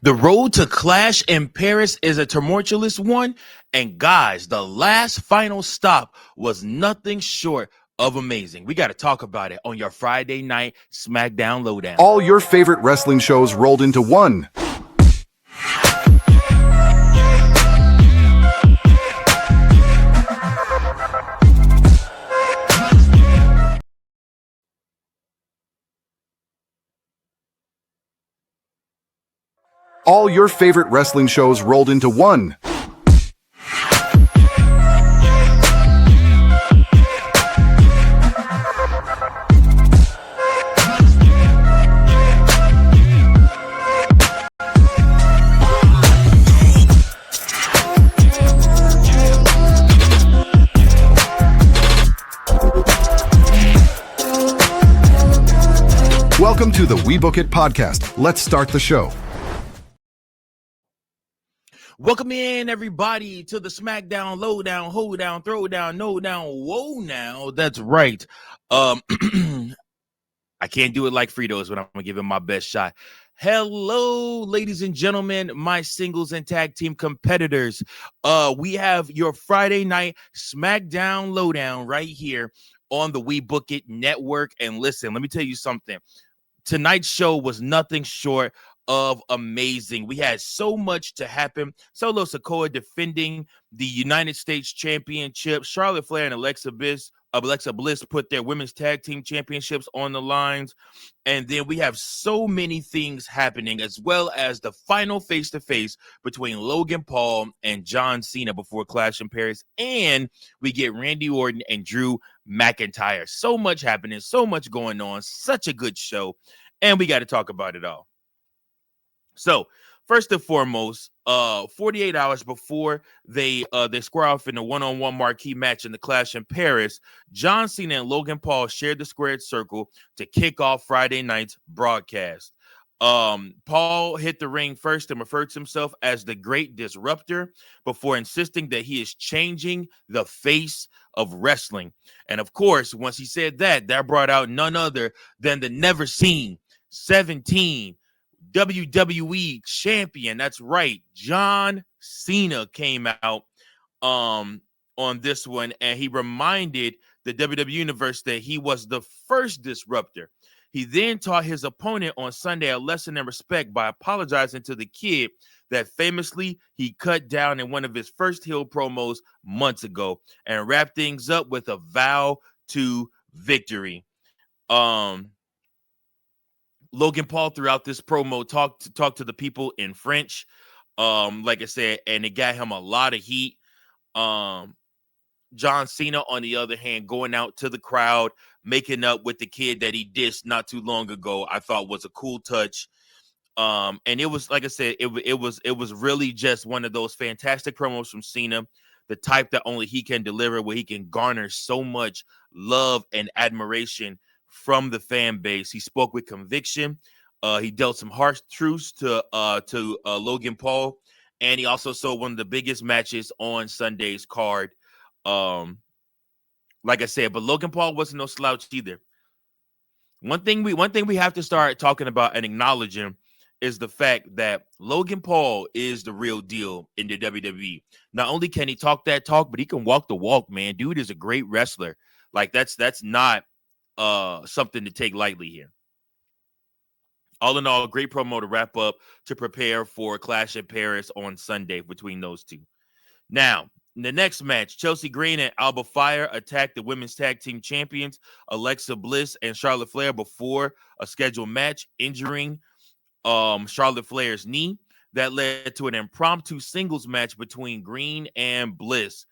The road to Clash in Paris is a tumultuous one, and guys, the last final stop was nothing short of amazing. We got to talk about it on your Friday night SmackDown Lowdown. All your favorite wrestling shows rolled into one. All your favorite wrestling shows rolled into one. Welcome to the We Book It podcast. Let's start the show. Welcome in, everybody, to the SmackDown Lowdown, Hold Down, Throw Down, No Down, Whoa Now. That's right. I can't do it like Fritos, but I'm going to give it my best shot. Hello, ladies and gentlemen, my singles and tag team competitors. We have your Friday night SmackDown Lowdown right here on the We Book It network. And listen, let me tell you something. Tonight's show was nothing short of amazing. We had so much to happen. Solo Sikoa defending the United States Championship. Charlotte Flair and Alexa Bliss put their women's tag team championships on the lines. And then we have so many things happening, as well as the final face-to-face between Logan Paul and John Cena before Clash in Paris. And we get Randy Orton and Drew McIntyre. So much happening, so much going on, such a good show. And we got to talk about it all. So, first and foremost, 48 hours before they square off in a one-on-one marquee match in the Clash in Paris, John Cena and Logan Paul shared the squared circle to kick off Friday night's broadcast. Paul hit the ring first and referred to himself as the Great Disruptor before insisting that he is changing the face of wrestling. And of course, once he said that brought out none other than the never seen 17 WWE champion. That's right. John Cena came out on this one, and he reminded the WWE Universe that he was the first disruptor. He then taught his opponent on Sunday a lesson in respect by apologizing to the kid that famously he cut down in one of his first heel promos months ago, and wrapped things up with a vow to victory. Logan Paul throughout this promo talked to the people in French, like I said, and it got him a lot of heat. John Cena, on the other hand, going out to the crowd, making up with the kid that he dissed not too long ago, I thought was a cool touch. And it was, like I said, it was really just one of those fantastic promos from Cena, the type that only he can deliver, where he can garner so much love and admiration from the fan base. He spoke with conviction. He dealt some harsh truths to Logan Paul, and he also saw one of the biggest matches on Sunday's card. Like I said, but Logan Paul wasn't no slouch either. One thing we have to start talking about and acknowledging is the fact that Logan Paul is the real deal in the WWE. Not only can he talk that talk, but he can walk the walk, man. Dude is a great wrestler. Like that's not something to take lightly here. All in all, a great promo to wrap up to prepare for Clash in Paris on Sunday between those two. Now, in the next match, Chelsea Green and Alba Fire attacked the women's tag team champions Alexa Bliss and Charlotte Flair before a scheduled match, injuring Charlotte Flair's knee. That led to an impromptu singles match between Green and Bliss.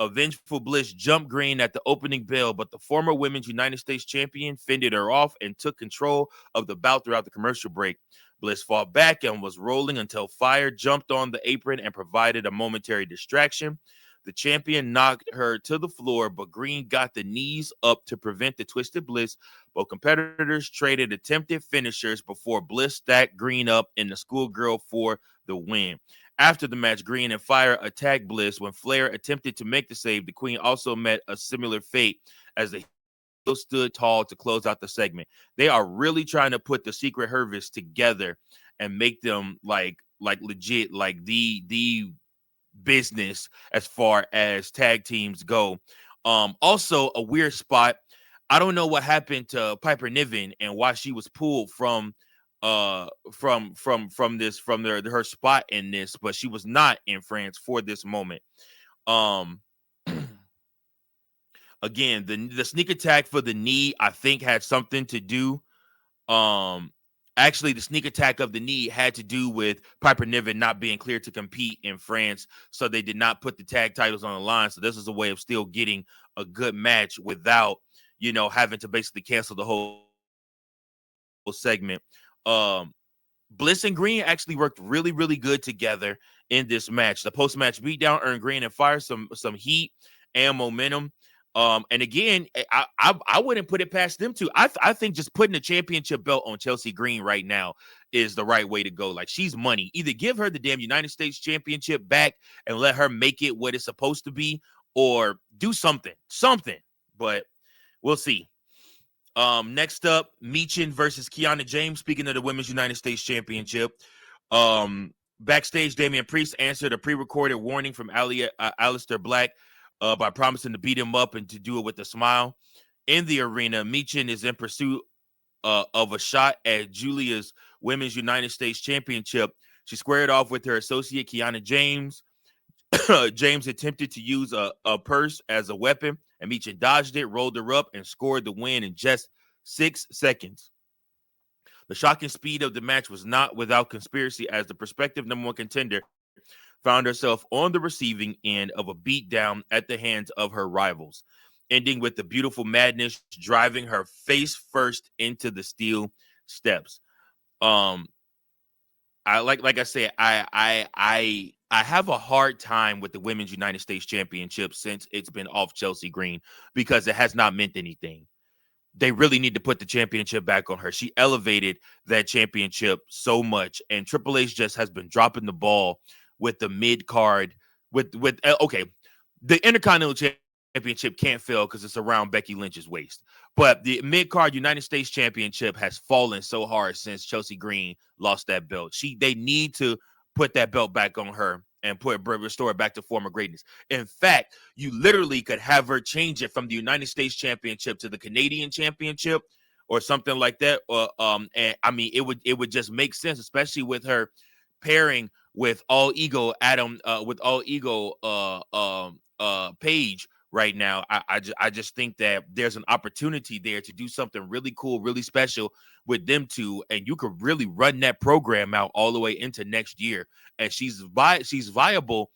A vengeful Bliss jumped Green at the opening bell, but the former Women's United States Champion fended her off and took control of the bout throughout the commercial break. Bliss fought back and was rolling until Fire jumped on the apron and provided a momentary distraction. The champion knocked her to the floor, but Green got the knees up to prevent the twisted Bliss. Both competitors traded attempted finishers before Bliss stacked Green up in the schoolgirl for the win. After the match, Green and Fire attacked Bliss. When Flair attempted to make the save, the Queen also met a similar fate as the heel stood tall to close out the segment. They are really trying to put the Secret Harvest together and make them like like legit, like the business as far as tag teams go. Also a weird spot. I don't know what happened to Piper Niven and why she was pulled from her spot in this, but she was not in France for this moment. Um Again, the sneak attack for the knee, I think, had something to do. Actually, the sneak attack of the knee had to do with Piper Niven not being cleared to compete in France, so they did not put the tag titles on the line. So this is a way of still getting a good match without, having to basically cancel the whole segment. Bliss and Green actually worked really, really good together in this match. The post-match beatdown earned Green and Fire some heat and momentum. And again, I wouldn't put it past them too. I think just putting a championship belt on Chelsea Green right now is the right way to go. Like, she's money. Either give her the damn United States Championship back and let her make it what it's supposed to be, or do something. But we'll see. Next up, Michin versus Kiana James. Speaking of the Women's United States Championship, backstage, Damian Priest answered a pre-recorded warning from Aleister Black by promising to beat him up and to do it with a smile. In the arena, Michin is in pursuit of a shot at Julia's Women's United States Championship. She squared off with her associate, Kiana James. James attempted to use a purse as a weapon, and Michin dodged it, rolled her up, and scored the win in just 6 seconds. The shocking speed of the match was not without conspiracy, as the prospective #1 contender found herself on the receiving end of a beatdown at the hands of her rivals, ending with the beautiful Madness driving her face first into the steel steps. I like I said, I have a hard time with the Women's United States Championship since it's been off Chelsea Green, because it has not meant anything. They really need to put the championship back on her. She elevated that championship so much, and Triple H just has been dropping the ball with the mid card. Okay, the Intercontinental Championship can't fail because it's around Becky Lynch's waist, but the mid card United States Championship has fallen so hard since Chelsea Green lost that belt. They need to put that belt back on her and restore it back to former greatness. In fact, you literally could have her change it from the United States Championship to the Canadian Championship or something like that. And I mean, it would just make sense, especially with her pairing with All Ego Paige right now. I just think that there's an opportunity there to do something really cool, really special with them two, and you could really run that program out all the way into next year. And she's viable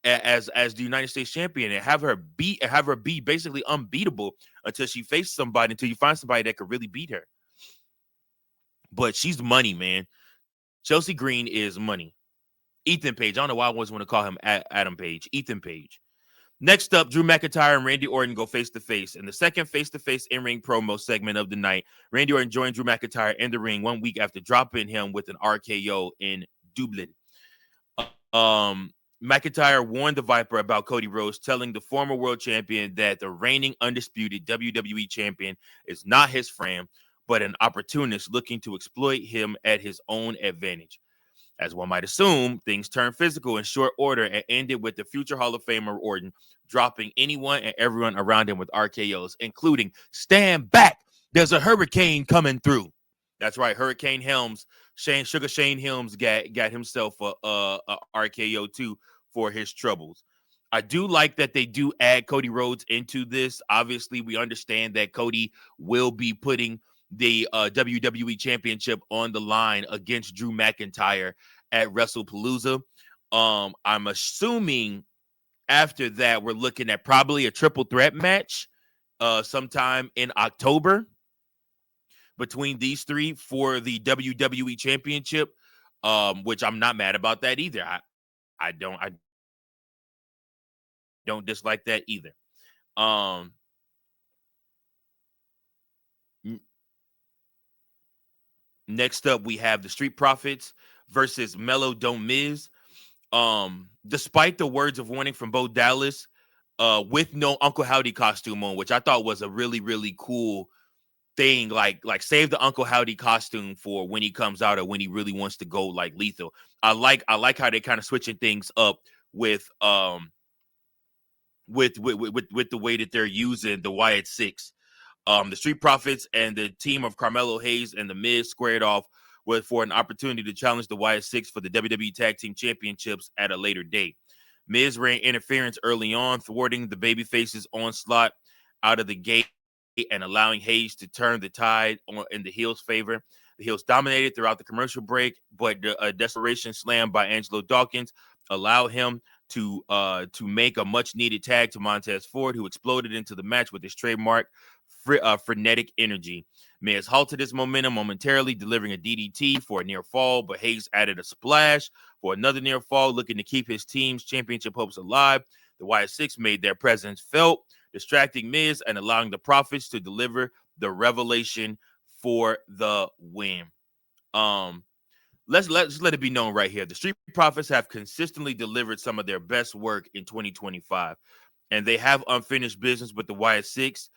as the United States champion, and have her be basically unbeatable until you find somebody that could really beat her. But she's money, man. Chelsea Green is money. Ethan Page. I don't know why I always want to call him Adam Page. Ethan Page. Next up, Drew McIntyre and Randy Orton go face-to-face. In the second face-to-face in-ring promo segment of the night, Randy Orton joined Drew McIntyre in the ring 1 week after dropping him with an RKO in Dublin. McIntyre warned the Viper about Cody Rhodes, telling the former world champion that the reigning undisputed WWE champion is not his friend, but an opportunist looking to exploit him at his own advantage. As one might assume, things turned physical in short order and ended with the future Hall of Famer Orton dropping anyone and everyone around him with RKOs, including "Stand back, there's a hurricane coming through." That's right, Hurricane Helms, Shane Helms got himself a RKO too for his troubles. I do like that they do add Cody Rhodes into this. Obviously, we understand that Cody will be putting the WWE Championship on the line against Drew McIntyre at WrestlePalooza. I'm assuming after that we're looking at probably a triple threat match sometime in October between these three for the WWE Championship, which I'm not mad about that either. I don't dislike that either. Next up, we have the Street Profits versus Mello Don Miz. Despite the words of warning from Bo Dallas, with no Uncle Howdy costume on, which I thought was a really, really cool thing, like save the Uncle Howdy costume for when he comes out or when he really wants to go like lethal. I like how they kind of switching things up with with the way that they're using the Wyatt Six. The Street Profits and the team of Carmelo Hayes and The Miz squared off for an opportunity to challenge the Wyatt Six for the WWE Tag Team Championships at a later date. Miz ran interference early on, thwarting the babyface's onslaught out of the gate and allowing Hayes to turn the tide in the heels' favor. The heels dominated throughout the commercial break, but a desperation slam by Angelo Dawkins allowed him to make a much-needed tag to Montez Ford, who exploded into the match with his trademark frenetic energy. Miz halted his momentum momentarily, delivering a DDT for a near fall, but Hayes added a splash for another near fall, looking to keep his team's championship hopes alive. The Wyatt Six made their presence felt, distracting Miz and allowing the Profits to deliver the revelation for the win. Let's let it be known right here. The Street Profits have consistently delivered some of their best work in 2025, and they have unfinished business with the Wyatt Six.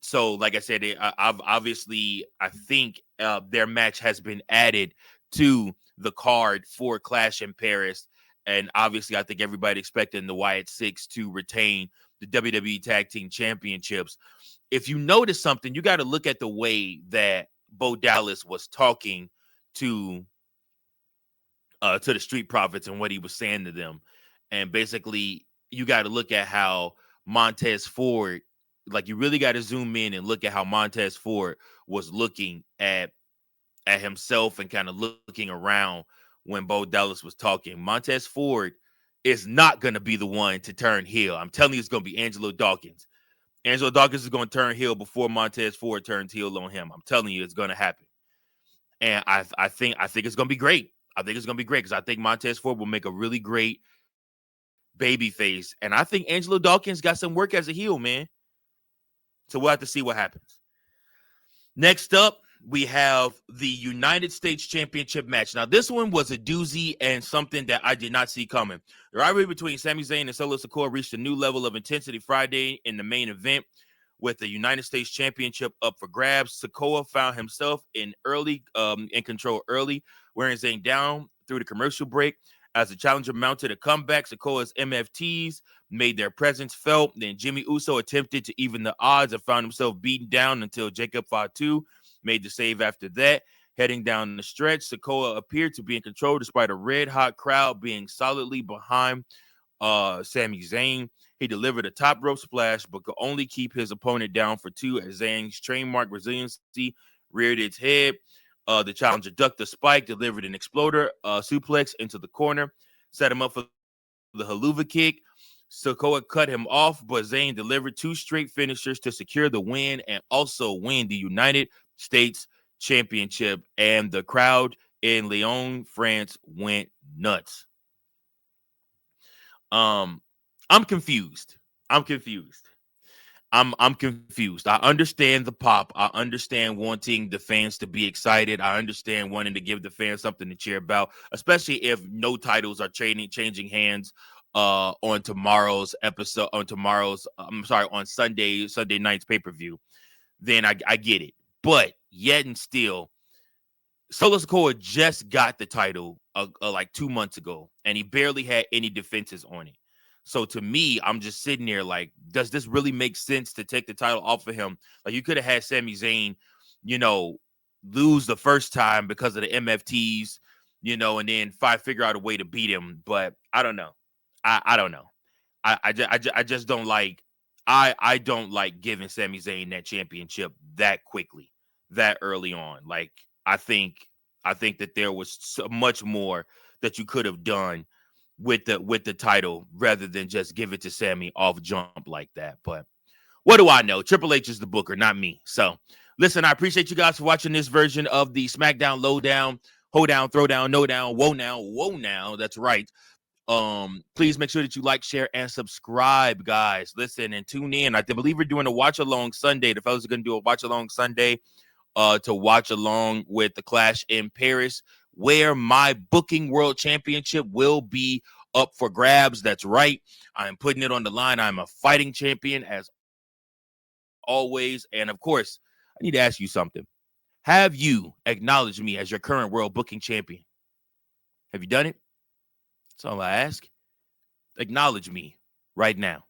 So like I said, I think their match has been added to the card for Clash in Paris. And obviously, I think everybody expecting the Wyatt Six to retain the WWE Tag Team Championships. If you notice something, you got to look at the way that Bo Dallas was talking to the Street Profits and what he was saying to them. And basically, you got to look at how Montez Ford, like you really got to zoom in and look at how Montez Ford was looking at himself and kind of looking around when Bo Dallas was talking. Montez Ford is not going to be the one to turn heel. I'm telling you, it's going to be Angelo Dawkins. Angelo Dawkins is going to turn heel before Montez Ford turns heel on him. I'm telling you, it's going to happen. And I think it's going to be great. I think it's going to be great because I think Montez Ford will make a really great baby face. And I think Angelo Dawkins got some work as a heel, man. So we'll have to see what happens. Next up, we have the United States Championship match. Now, this one was a doozy and something that I did not see coming. The rivalry between Sami Zayn and Solo Sikoa reached a new level of intensity Friday in the main event with the United States Championship up for grabs. Sikoa found himself in control early, wearing Zayn down through the commercial break. As the challenger mounted a comeback, Sikoa's MFTs made their presence felt. Then Jimmy Uso attempted to even the odds and found himself beaten down until Jacob Fatu made the save after that. Heading down the stretch, Sikoa appeared to be in control despite a red-hot crowd being solidly behind Sami Zayn. He delivered a top rope splash, but could only keep his opponent down for two as Zayn's trademark resiliency reared its head. The challenger ducked the spike, delivered an exploder suplex into the corner, set him up for the haluva kick. Sikoa cut him off, but Zayn delivered two straight finishers to secure the win and also win the United States Championship. And the crowd in Lyon, France went nuts. I'm confused. I'm confused. I understand the pop. I understand wanting the fans to be excited. I understand wanting to give the fans something to cheer about, especially if no titles are changing hands on tomorrow's episode, on Sunday night's pay-per-view. Then I get it. But yet and still, Solo Sikoa just got the title like 2 months ago, and he barely had any defenses on it. So to me, I'm just sitting there like, does this really make sense to take the title off of him? Like you could have had Sami Zayn, lose the first time because of the MFTs, and then figure out a way to beat him. But I don't know. I don't know. I just don't like. I don't like giving Sami Zayn that championship that quickly, that early on. Like I think that there was so much more that you could have done with the title rather than just give it to Sami off jump like that. But what do I know? Triple H is the booker, not me. So listen, I appreciate you guys for watching this version of the SmackDown Lowdown, Hoedown, Throwdown, No Down, Whoa Now. That's right. Please make sure that you like, share, and subscribe, guys. Listen and tune in. I believe we're doing a watch along Sunday. The fellas are going to do a watch along Sunday to watch along with the Clash in Paris, where my Booking World Championship will be up for grabs. That's right. I'm putting it on the line. I'm a fighting champion as always. And of course, I need to ask you something. Have you acknowledged me as your current world booking champion? Have you done it? That's all I ask. Acknowledge me right now.